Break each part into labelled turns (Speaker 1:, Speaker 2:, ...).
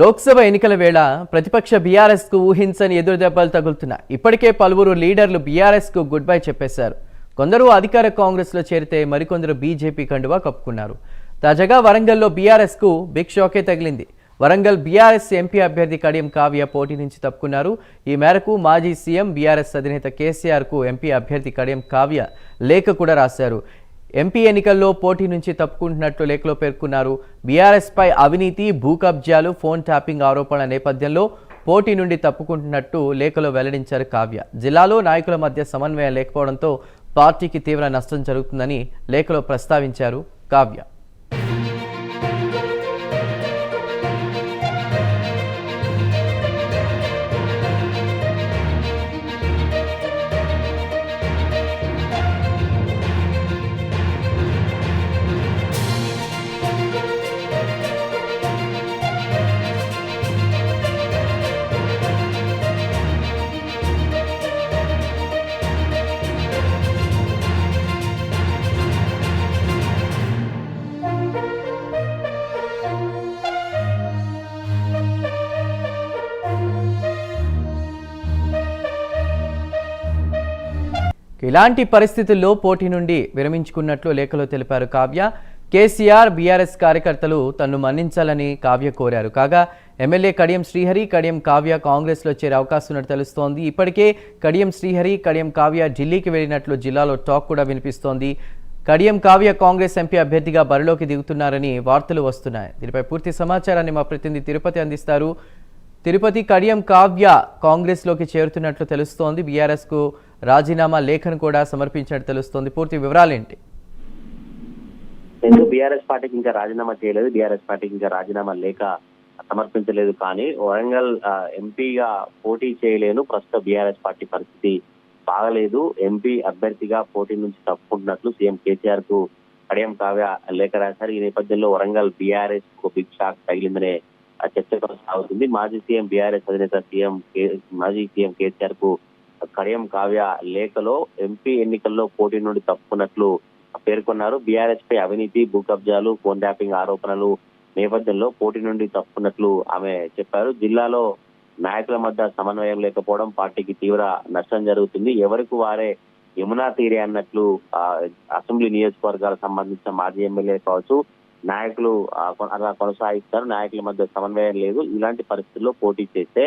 Speaker 1: లోక్సభ ఎన్నికల వేళ ప్రతిపక్ష బీఆర్ఎస్ కు ఊహించని ఎదురుదెబ్బలు తగులుతున్నాయి. ఇప్పటికే పలువురు లీడర్లు బీఆర్ఎస్ కు గుడ్ బై చెప్పేశారు. కొందరు అధికార కాంగ్రెస్ లో చేరితే మరికొందరు బీజేపీ కండువా కప్పుకున్నారు. తాజాగా వరంగల్లో బీఆర్ఎస్ కు బిగ్ షాకే తగిలింది. వరంగల్ బీఆర్ఎస్ ఎంపీ అభ్యర్థి కడియం కావ్య పోటీ నుంచి తప్పుకున్నారు. ఈ మేరకు మాజీ సీఎం బీఆర్ఎస్ అధినేత కేసీఆర్ కు ఎంపీ అభ్యర్థి కడియం కావ్య లేఖ కూడా రాశారు. ఎంపీ ఎన్నికల్లో పోటీ నుంచి తప్పుకుంటున్నట్లు లేఖలో పేర్కొన్నారు. బీఆర్ఎస్ పై అవినీతి, భూ కబ్జాలు, ఫోన్ ట్యాపింగ్ ఆరోపణల నేపథ్యంలో పోటీ నుండి తప్పుకుంటున్నట్టు లేఖలో వెల్లడించారు కావ్య. జిల్లాలో నాయకుల మధ్య సమన్వయం లేకపోవడంతో పార్టీకి తీవ్ర నష్టం జరుగుతుందని లేఖలో ప్రస్తావించారు కావ్య. ఇలాంటి పరిస్థితుల్లో పోటీ నుండి విరమించుకున్నట్లు లేఖలో తెలిపారు కావ్య. కేసీఆర్, బీఆర్ఎస్ కార్యకర్తలు తన్ను మన్నించాలని కావ్య కోరారు. కాగా ఎమ్మెల్యే కడియం శ్రీహరి, కడియం కావ్య కాంగ్రెస్లో చేరే అవకాశం ఉన్నట్టు తెలుస్తోంది. ఇప్పటికే కడియం శ్రీహరి, కడియం కావ్య ఢిల్లీకి వెళ్ళినట్లు జిల్లాలో టాక్ కూడా వినిపిస్తోంది. కడియం కావ్య కాంగ్రెస్ ఎంపీ అభ్యర్థిగా బరిలోకి దిగుతున్నారని వార్తలు వస్తున్నాయి. దీనిపై పూర్తి సమాచారాన్ని మా ప్రతినిధి తిరుపతి అందిస్తారు. తిరుపతి, కడియం కావ్య కాంగ్రెస్ లోకి చేరుతున్నట్లు తెలుస్తోంది. బీఆర్ఎస్ కు రాజీనామా లేఖను కూడా సమర్పించినట్టు తెలుస్తోంది. పూర్తి వివరాలేంటి?
Speaker 2: బీఆర్ఎస్ పార్టీకి ఇంకా రాజీనామా చేయలేదు. బీఆర్ఎస్ పార్టీకి ఇంకా రాజీనామా లేఖ సమర్పించలేదు. కానీ వరంగల్ ఎంపీగా పోటీ చేయలేను, ప్రస్తుత బీఆర్ఎస్ పార్టీ పరిస్థితి బాగలేదు, ఎంపీ అభ్యర్థిగా పోటీ నుంచి తప్పుకుంటున్నట్లు సీఎం కేసీఆర్ కు కడియం కావ్య లేఖ రాశారు. ఈ నేపథ్యంలో వరంగల్ బీఆర్ఎస్ కు బిగ్ షాక్ తగిలిందనే చర్చ కొనసాగుతుంది. మాజీ సీఎం బీఆర్ఎస్ అధినేత మాజీ సీఎం కేసీఆర్ కు కడియం కావ్య లేఖలో ఎంపీ ఎన్నికల్లో పోటీ నుండి తప్పుకున్నట్లు పేర్కొన్నారు. బీఆర్ఎస్ పై అవినీతి, భూ కబ్జాలు, ఫోన్ ట్యాపింగ్ ఆరోపణలు నేపథ్యంలో పోటీ నుండి తప్పుకున్నట్లు ఆమె చెప్పారు. జిల్లాలో నాయకుల మధ్య సమన్వయం లేకపోవడం పార్టీకి తీవ్ర నష్టం జరుగుతుంది. ఎవరికి వారే యమునా తీరే అన్నట్లు అసెంబ్లీ నియోజకవర్గాలకు సంబంధించిన మాజీ ఎమ్మెల్యే కావచ్చు, నాయకులు అలా కొనసాగిస్తారు. నాయకుల మధ్య సమన్వయం లేదు. ఇలాంటి పరిస్థితుల్లో పోటీ చేస్తే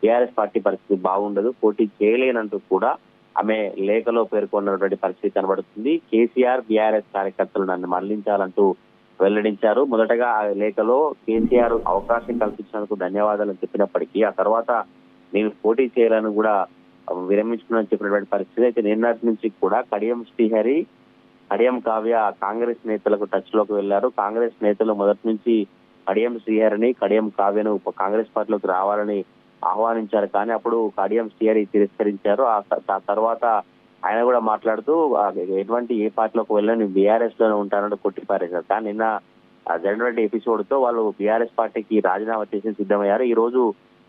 Speaker 2: బీఆర్ఎస్ పార్టీ పరిస్థితి బాగుండదు, పోటీ చేయలేనంటూ కూడా ఆమె లేఖలో పేర్కొన్నటువంటి పరిస్థితి కనబడుతుంది. కేసీఆర్, బీఆర్ఎస్ కార్యకర్తలు నన్ను మళ్లించాలంటూ వెల్లడించారు. మొదటగా ఆ లేఖలో కేసీఆర్ అవకాశం కల్పించినందుకు ధన్యవాదాలు చెప్పినప్పటికీ ఆ తర్వాత నేను పోటీ చేయాలని కూడా విరమించుకున్నానని చెప్పినటువంటి పరిస్థితి. అయితే నిన్నటి నుంచి కూడా కడియం శ్రీహరి, కడియం కావ్య కాంగ్రెస్ నేతలకు టచ్ లోకి వెళ్లారు. కాంగ్రెస్ నేతలు మొదటి నుంచి కడియం శ్రీహరిని, కడియం కావ్యను కాంగ్రెస్ పార్టీలోకి రావాలని ఆహ్వానించారు. కానీ అప్పుడు కడియం శ్రీహరి తిరస్కరించారు. ఆ తర్వాత ఆయన కూడా మాట్లాడుతూ ఎటువంటి ఏ పార్టీలోకి వెళ్ళని బీఆర్ఎస్ లోనే ఉంటానంటూ కొట్టిపారేశారు. కానీ నిన్న జరిగినటువంటి ఎపిసోడ్ తో వాళ్ళు బీఆర్ఎస్ పార్టీకి రాజీనామా చేసి సిద్ధమయ్యారు. ఈ రోజు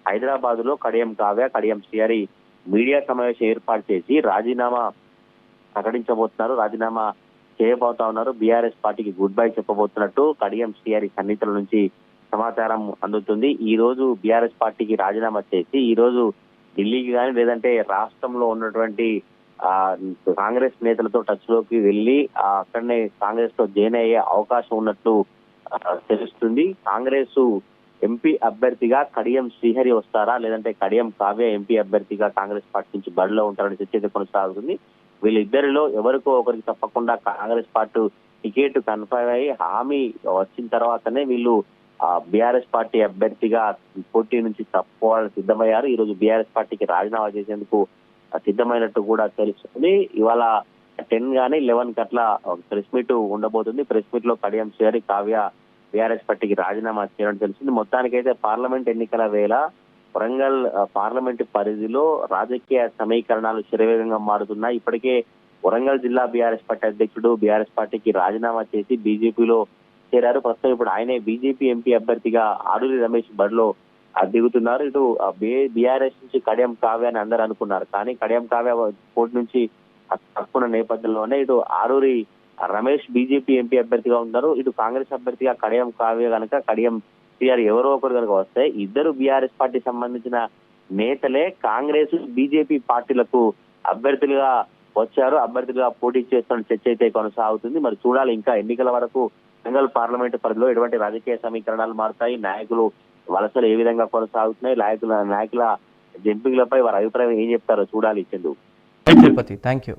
Speaker 2: హైదరాబాద్ లో కడియం కావ్య, కడియం శ్రీహరి మీడియా సమావేశం ఏర్పాటు చేసి రాజీనామా ప్రకటించబోతున్నారు, రాజీనామా చేయబోతా ఉన్నారు. బీఆర్ఎస్ పార్టీకి గుడ్ బై చెప్పబోతున్నట్టు కడియం శ్రీహరి సన్నిహితుల నుంచి సమాచారం అందుతుంది. ఈ రోజు బీఆర్ఎస్ పార్టీకి రాజీనామా చేసి ఈ రోజు ఢిల్లీకి కానీ లేదంటే రాష్ట్రంలో ఉన్నటువంటి కాంగ్రెస్ నేతలతో టచ్ లోకి వెళ్లి అక్కడనే కాంగ్రెస్ లో జాయిన్ అయ్యే అవకాశం ఉన్నట్లు తెలుస్తుంది. కాంగ్రెస్ ఎంపీ అభ్యర్థిగా కడియం శ్రీహరి వస్తారా, లేదంటే కడియం కావ్య ఎంపీ అభ్యర్థిగా కాంగ్రెస్ పార్టీ నుంచి బరిలో ఉంటారని చర్చ కొనసాగుతుంది. వీళ్ళిద్దరిలో ఎవరికో ఒకరికి తప్పకుండా కాంగ్రెస్ పార్టీ టికెట్ కన్ఫర్మ్ అయ్యి హామీ వచ్చిన తర్వాతనే వీళ్ళు బీఆర్ఎస్ పార్టీ అభ్యర్థిగా పోటీ నుంచి తప్పుకోవాలని సిద్ధమయ్యారు. ఈ రోజు బీఆర్ఎస్ పార్టీకి రాజీనామా చేసేందుకు సిద్ధమైనట్టు కూడా తెలుస్తుంది. ఇవాళ 10 గానీ 11 అట్లా ప్రెస్ మీట్ ఉండబోతుంది. ప్రెస్ మీట్ లో కడియం శ్రీహరి, కావ్య బీఆర్ఎస్ పార్టీకి రాజీనామా చేయాలని తెలిసింది. మొత్తానికైతే పార్లమెంట్ ఎన్నికల వేళ వరంగల్ పార్లమెంటు పరిధిలో రాజకీయ సమీకరణాలు శరవేగంగా మారుతున్నాయి. ఇప్పటికే వరంగల్ జిల్లా బీఆర్ఎస్ పార్టీ అధ్యక్షుడు బీఆర్ఎస్ పార్టీకి రాజీనామా చేసి బీజేపీలో చేరారు. ప్రస్తుతం ఇప్పుడు ఆయనే బీజేపీ ఎంపీ అభ్యర్థిగా ఆరూరి రమేష్ బరిలో దిగుతున్నారు. ఇటు బీఆర్ఎస్ నుంచి కడియం కావ్య అని అందరూ అనుకున్నారు. కానీ కడియం కావ్య పోటీ నుంచి తప్పుకున్న నేపథ్యంలోనే ఇటు ఆరూరి రమేష్ బీజేపీ ఎంపీ అభ్యర్థిగా ఉన్నారు. ఇటు కాంగ్రెస్ అభ్యర్థిగా కడియం కావ్య కనుక కడియం కేసీఆర్ ఎవరో ఒకరు కనుక వస్తే ఇద్దరు బీఆర్ఎస్ పార్టీ సంబంధించిన నేతలే కాంగ్రెస్ బీజేపీ పార్టీలకు అభ్యర్థులుగా వచ్చారు, అభ్యర్థులుగా పోటీ చేస్తున్న చర్చ అయితే కొనసాగుతుంది. మరి చూడాలి ఇంకా ఎన్నికల వరకు వరంగల్ పార్లమెంటు పరిధిలో ఎటువంటి రాజకీయ సమీకరణాలు మారుతాయి, నాయకులు వలసలు ఏ విధంగా కొనసాగుతున్నాయి, నాయకుల ఎంపికలపై వారి అభిప్రాయం ఏం చెప్తారో చూడాలి. చందు.
Speaker 1: Tirupati, thank you.